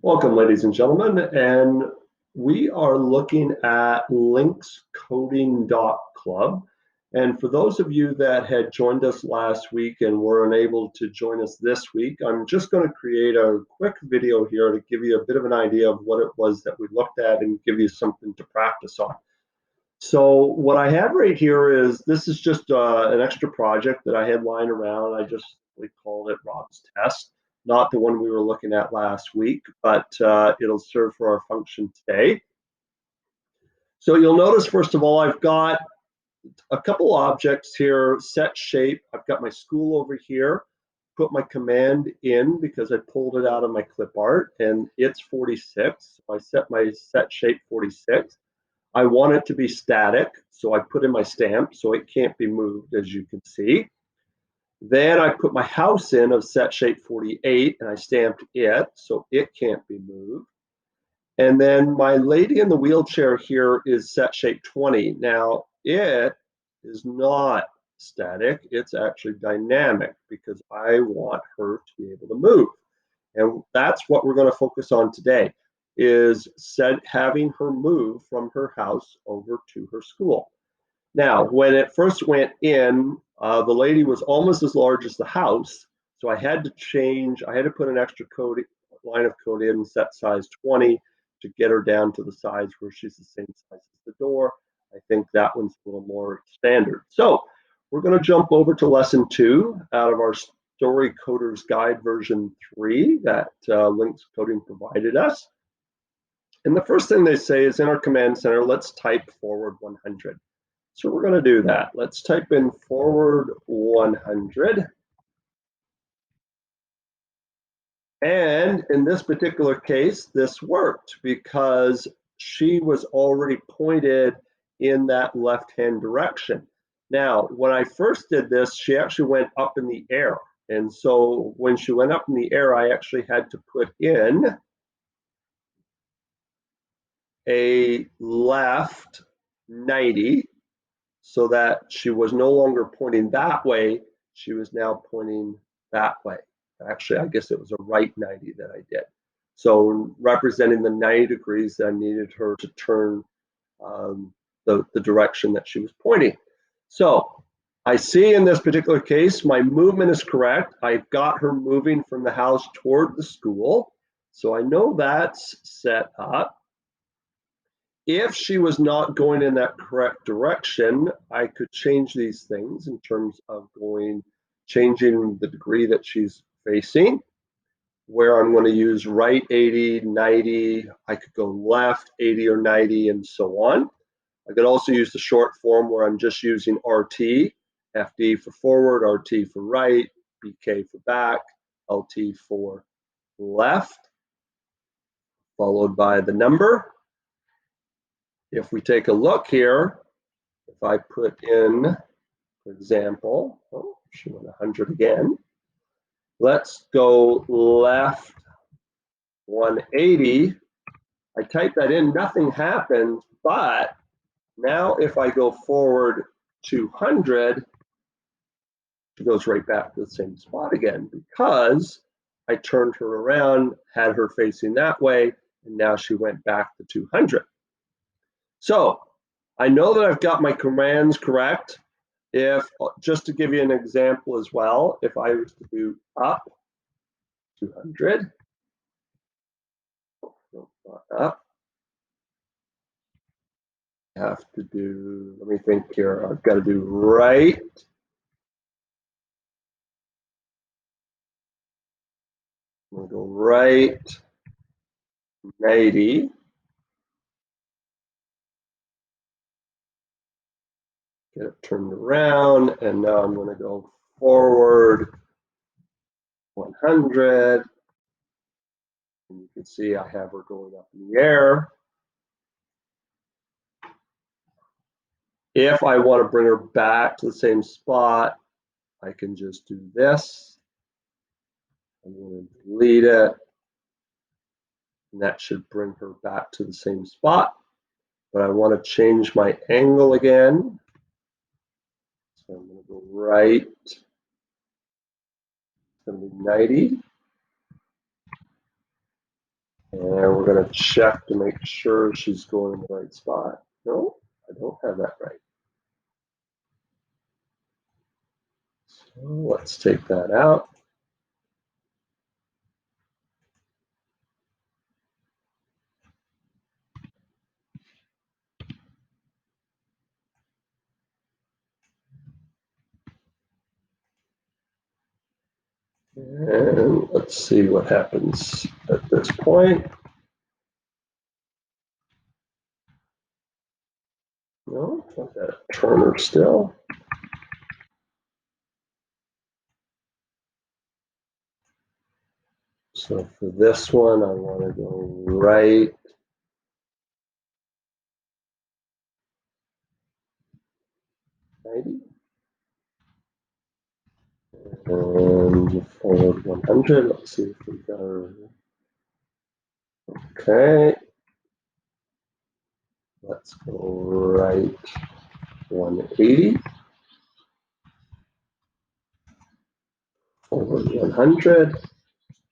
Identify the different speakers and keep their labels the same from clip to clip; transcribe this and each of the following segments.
Speaker 1: Welcome, ladies and gentlemen, and we are looking at lynxcoding.club. And for those of you that had joined us last week and were unable to join us this week, I'm just going to create a quick video here to give you a bit of an idea of what it was that we looked at and give you something to practice on. So what I have right here is, this is just an extra project that I had lying around. I just called it Rob's test, not the one we were looking at last week, but it'll serve for our function today. So you'll notice, first of all, I've got a couple objects here, set shape. I've got my school over here, put my command in because I pulled it out of my clip art, and it's 46. So I set my set shape 46. I want it to be static, so I put in my stamp so it can't be moved, as you can see. Then I put my house in of set shape 48, and I stamped it so it can't be moved. And then my lady in the wheelchair here is set shape 20. Now, it is not static, it's actually dynamic because I want her to be able to move. And that's what we're going to focus on today, is having her move from her house over to her school. Now, when it first went in, the lady was almost as large as the house. So I had to put an extra line of code in, set size 20 to get her down to the size where she's the same size as the door. I think that one's a little more standard. So we're going to jump over to lesson 2 out of our Story Coder's Guide version 3 that Lynx Coding provided us. And the first thing they say is, in our command center, let's type forward 100. So we're going to do that. Let's type in forward 100. And in this particular case, this worked because she was already pointed in that left-hand direction. Now, when I first did this, she actually went up in the air. And so when she went up in the air, I actually had to put in a left 90 so that she was no longer pointing that way. She was now pointing that way. Actually, I guess it was a right 90 that I did. So representing the 90 degrees that I needed her to turn the direction that she was pointing. So I see in this particular case, my movement is correct. I've got her moving from the house toward the school. So I know that's set up. If she was not going in that correct direction, I could change these things in terms of changing the degree that she's facing, where I'm going to use right 80, 90. I could go left 80 or 90 and so on. I could also use the short form where I'm just using RT, FD for forward, RT for right, BK for back, LT for left, followed by the number. If we take a look here, if I put in, for example, oh, she went 100 again. Let's go left 180. I type that in, nothing happens, but now if I go forward 200, she goes right back to the same spot again because I turned her around, had her facing that way, and now she went back to 200. So I know that I've got my commands correct. If, just to give you an example as well, if I was to do up 200, not up, I have to do, let me think here, I've got to do right, I'm going to go right 90, get it turned around, and now I'm going to go forward 100. And you can see I have her going up in the air. If I want to bring her back to the same spot, I can just do this. I'm going to delete it. And that should bring her back to the same spot. But I want to change my angle again. So I'm going to go right. It's going to be 90. And we're going to check to make sure she's going in the right spot. No, I don't have that right. So let's take that out. And let's see what happens at this point. No, I've got a Turner still. So for this one, I want to go right. And forward 100. Let's see if we got her. Okay. Let's go right 180. Forward 100.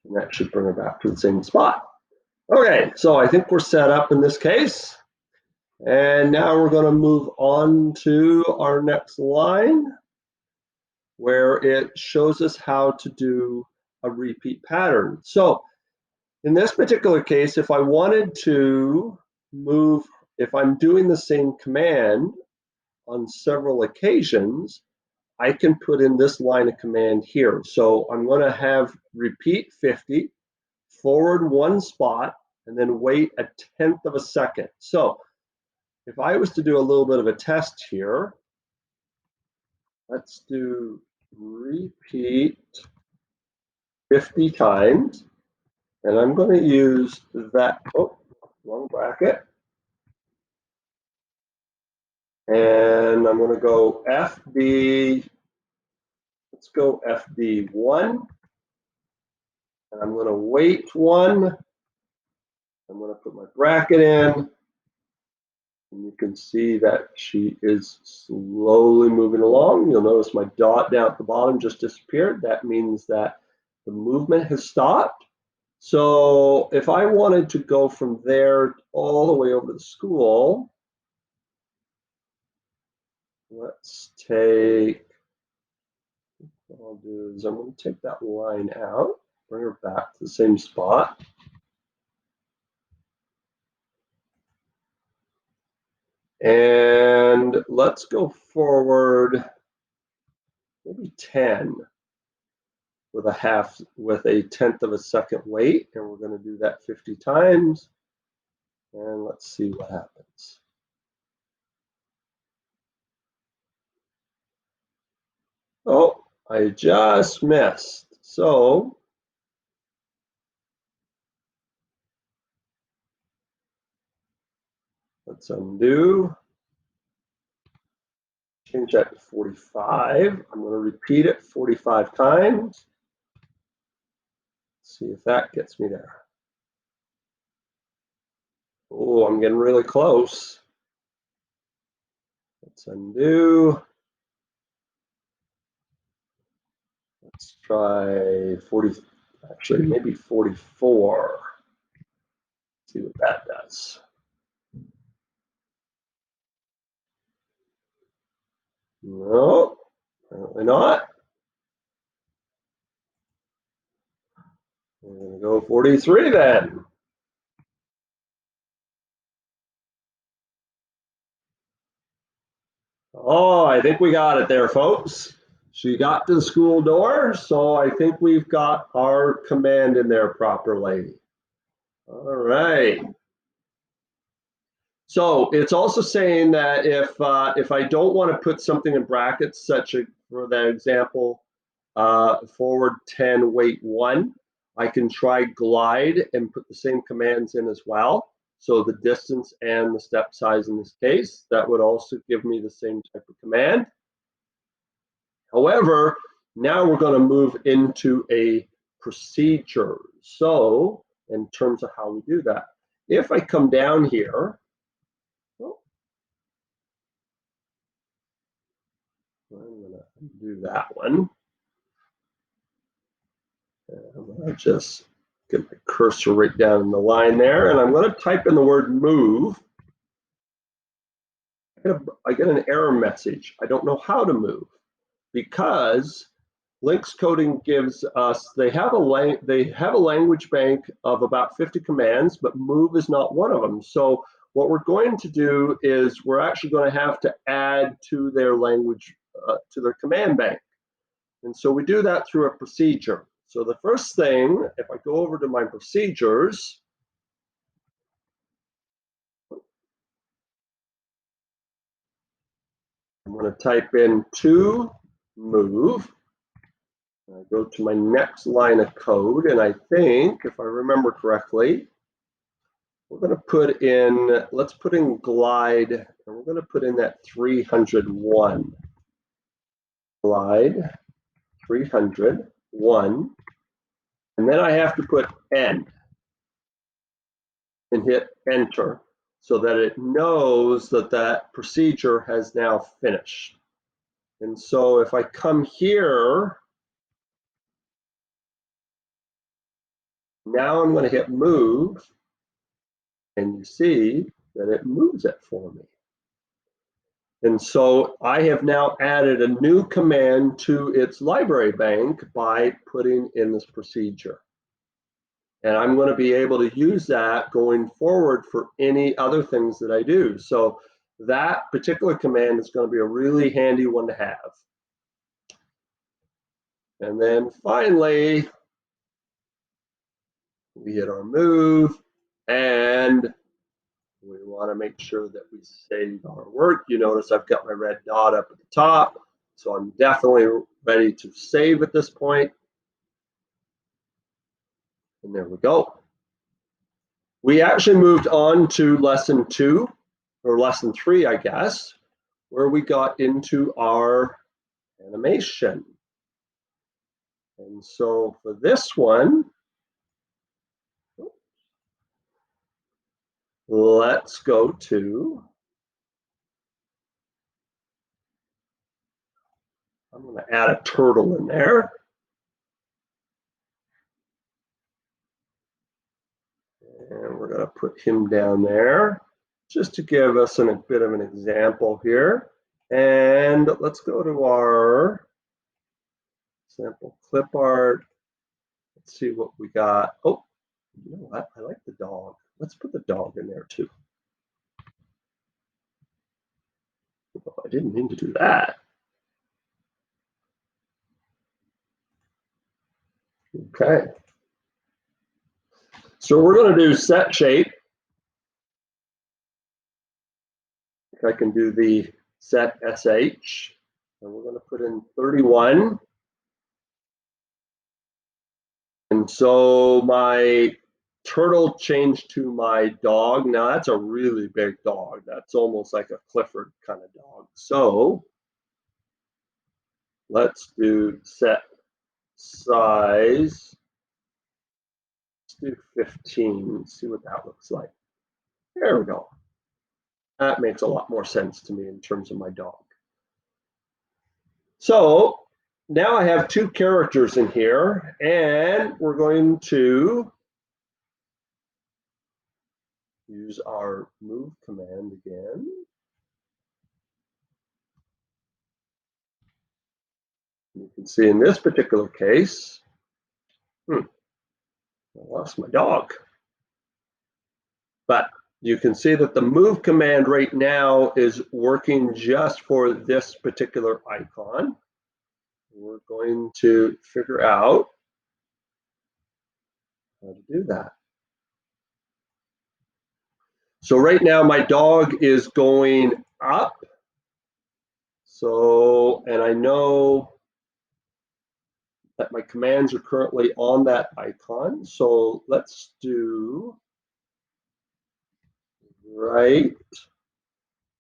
Speaker 1: And that should bring her back to the same spot. Okay, so I think we're set up in this case. And now we're going to move on to our next line, where it shows us how to do a repeat pattern. So in this particular case, if I wanted to move, if I'm doing the same command on several occasions, I can put in this line of command here. So I'm going to have repeat 50, forward one spot, and then wait a tenth of a second. So if I was to do a little bit of a test here, let's do repeat 50 times. And I'm going to use that, oh, wrong bracket. And I'm going to go FD, let's go FD1. And I'm going to wait one. I'm going to put my bracket in. And you can see that she is slowly moving along. You'll notice my dot down at the bottom just disappeared. That means that the movement has stopped. So if I wanted to go from there all the way over to the school, let's take, what I'll do is I'm going to take that line out, bring her back to the same spot. And let's go forward maybe 10 with a tenth of a second wait. And we're going to do that 50 times. And let's see what happens. Oh, I just missed. So let's undo. Change that to 45. I'm going to repeat it 45 times. See if that gets me there. Oh, I'm getting really close. Let's undo. Let's try 40, actually maybe 44. See what that does. No, apparently not. We're going to go 43 then. Oh, I think we got it there, folks. She got to the school door, so I think we've got our command in there properly. All right. So it's also saying that if I don't want to put something in brackets, such as for that example, forward 10, wait 1, I can try glide and put the same commands in as well. So the distance and the step size in this case, that would also give me the same type of command. However, now we're going to move into a procedure. So in terms of how we do that, if I come down here, oh, I'm going to do that one. I'm going to just Get my cursor right down in the line there, and I'm going to type in the word move. I get an error message. I don't know how to move because Lynx Coding gives us, they have a language bank of about 50 commands, but move is not one of them. So what we're going to do is we're actually going to have to add to their language, to their command bank. And so we do that through a procedure. So the first thing, if I go over to my procedures, I'm going to type in to move. I go to my next line of code, and I think, if I remember correctly, we're going to put in, let's put in glide, and we're going to put in that 301. Glide 301. And then I have to put end and hit enter so that it knows that that procedure has now finished. And so if I come here, now I'm going to hit move, and you see that it moves it for me. And so I have now added a new command to its library bank by putting in this procedure. And I'm going to be able to use that going forward for any other things that I do. So that particular command is going to be a really handy one to have. And then finally, we hit our move, and we want to make sure that we save our work. You notice I've got my red dot up at the top, so I'm definitely ready to save at this point. And there we go. We actually moved on to lesson 2, or lesson 3, I guess, where we got into our animation. And so for this one, let's go to, I'm going to add a turtle in there. And we're going to put him down there just to give us a bit of an example here. And let's go to our sample clip art. Let's see what we got. Oh, you know what? I like the dog. Let's put the dog in there too. Oh, I didn't mean to do that. Okay. So we're going to do set shape. I can do the set sh, and we're going to put in 31. And so my turtle changed to my dog. Now that's a really big dog. That's almost like a Clifford kind of dog. So let's do set size. Let's do 15. See what that looks like. There we go. That makes a lot more sense to me in terms of my dog. So now I have 2 characters in here, and we're going to use our move command again. You can see in this particular case, I lost my dog. But you can see that the move command right now is working just for this particular icon. We're going to figure out how to do that. So right now my dog is going up. So, and I know that my commands are currently on that icon. So let's do right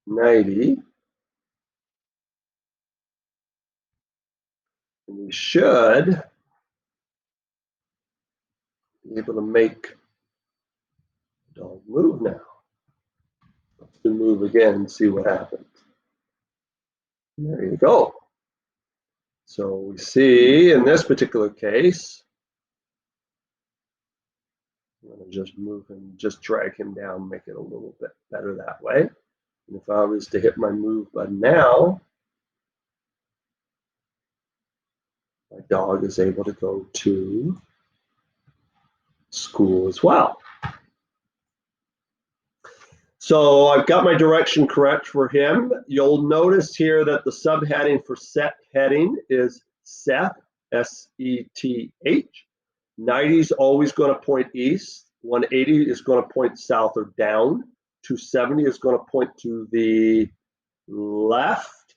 Speaker 1: 90. And we should be able to make the dog move now. Let's do move again and see what happens. There you go. So we see in this particular case, I'm going to just move him, just drag him down, make it a little bit better that way. And if I was to hit my move button now, my dog is able to go to school as well. So I've got my direction correct for him. You'll notice here that the subheading for set heading is Seth, S-E-T-H. 90 is always going to point east. 180 is going to point south or down. 270 is going to point to the left.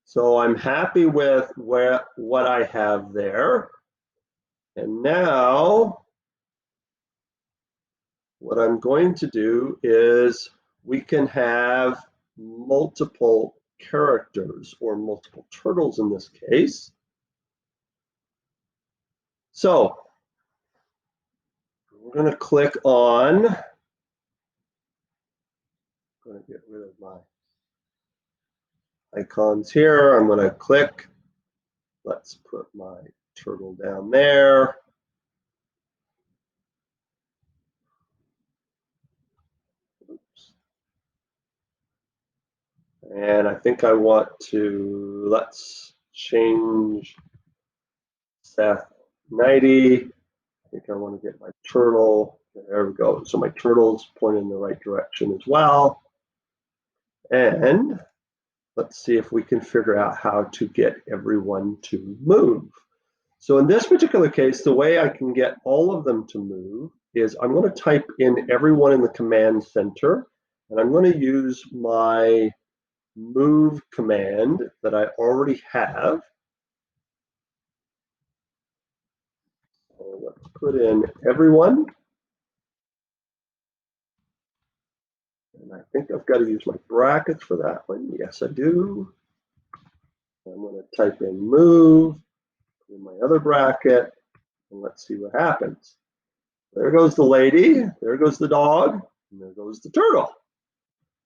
Speaker 1: So I'm happy with what I have there. And now what I'm going to do is we can have multiple characters or multiple turtles in this case. So we're going to click on, I'm going to get rid of my icons here. I'm going to click, let's put my turtle down there. Oops. And I think I want to, let's change Seth 90. I think I want to get my turtle. There we go. So my turtle's pointing in the right direction as well. And let's see if we can figure out how to get everyone to move. So in this particular case, the way I can get all of them to move is I'm going to type in everyone in the command center, and I'm going to use my move command that I already have. So let's put in everyone. And I think I've got to use my brackets for that one. Yes, I do. I'm going to type in move in my other bracket, and let's see what happens. There goes the lady, there goes the dog, and there goes the turtle.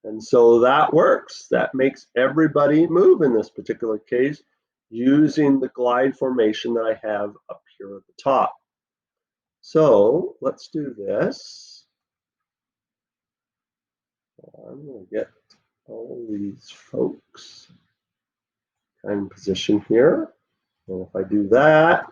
Speaker 1: And so that works. That makes everybody move in this particular case using the glide formation that I have up here at the top. So let's do this. I'm going to get all these folks kind of position here. And if I do that,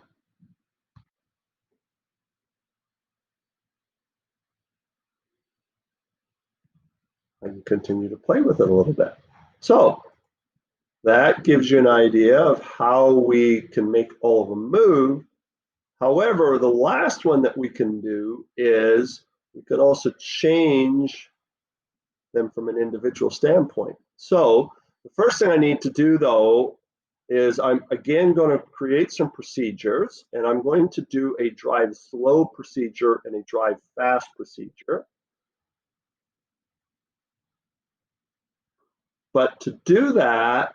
Speaker 1: I can continue to play with it a little bit. So that gives you an idea of how we can make all of them move. However, the last one that we can do is we could also change them from an individual standpoint. So the first thing I need to do, though, is I'm again going to create some procedures, and I'm going to do a drive slow procedure and a drive fast procedure. But to do that,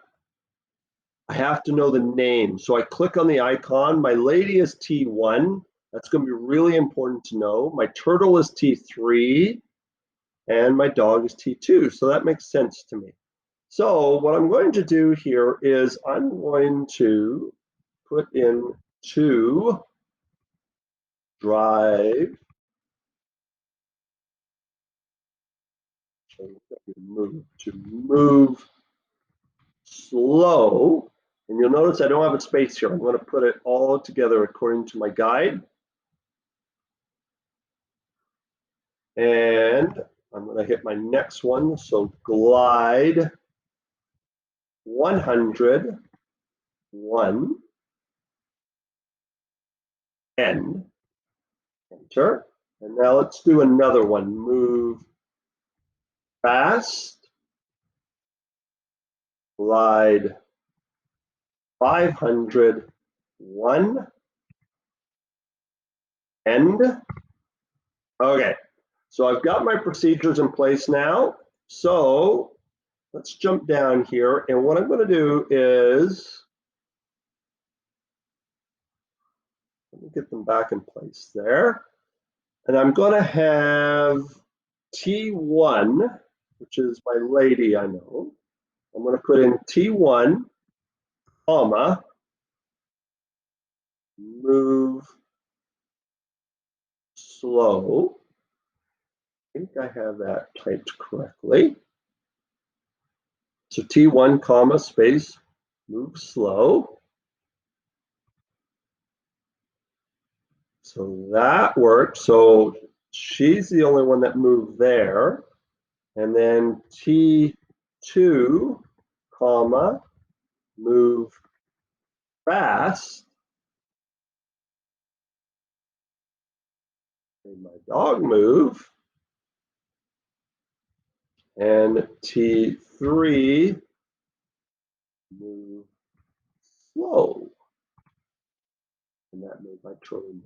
Speaker 1: I have to know the name. So I click on the icon. My lady is T1. That's going to be really important to know. My turtle is T3, and my dog is T2. So that makes sense to me. So what I'm going to do here is I'm going to put in to drive, to move slow. And you'll notice I don't have a space here. I'm going to put it all together according to my guide. And I'm going to hit my next one. So glide 100, 1, end, enter. And now let's do another one. Move fast, glide 500, 1, end. Okay, so I've got my procedures in place now. So let's jump down here. And what I'm going to do is, let me get them back in place there. And I'm going to have T1, which is my lady, I know. I'm going to put in T1, comma, move slow. I think I have that typed correctly. So T1 comma space move slow. So that worked. So she's the only one that moved there. And then T2 comma move fast. And my dog move. And T3 move slow. And that made my turtle move.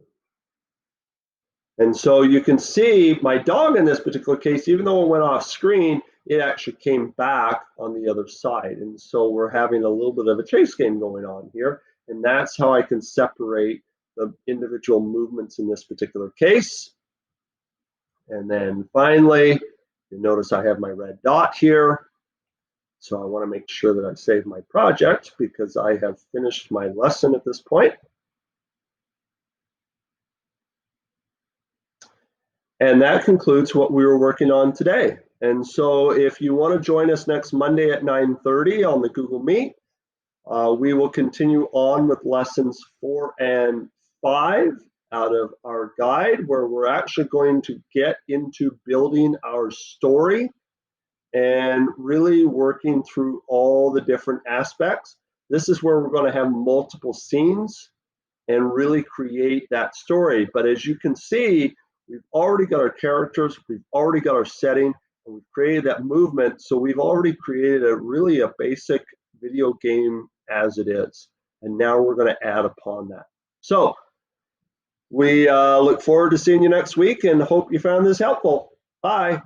Speaker 1: And so you can see my dog in this particular case, even though it went off screen, it actually came back on the other side. And so we're having a little bit of a chase game going on here. And that's how I can separate the individual movements in this particular case. And then finally, you notice I have my red dot here. So I want to make sure that I save my project because I have finished my lesson at this point. And that concludes what we were working on today. And so if you want to join us next Monday at 9:30 on the Google Meet, we will continue on with lessons 4 and 5 out of our guide, where we're actually going to get into building our story and really working through all the different aspects. This is where we're going to have multiple scenes and really create that story. But as you can see, we've already got our characters, we've already got our setting, and we've created that movement. So we've already created a basic video game as it is. And now we're going to add upon that. So we look forward to seeing you next week and hope you found this helpful. Bye.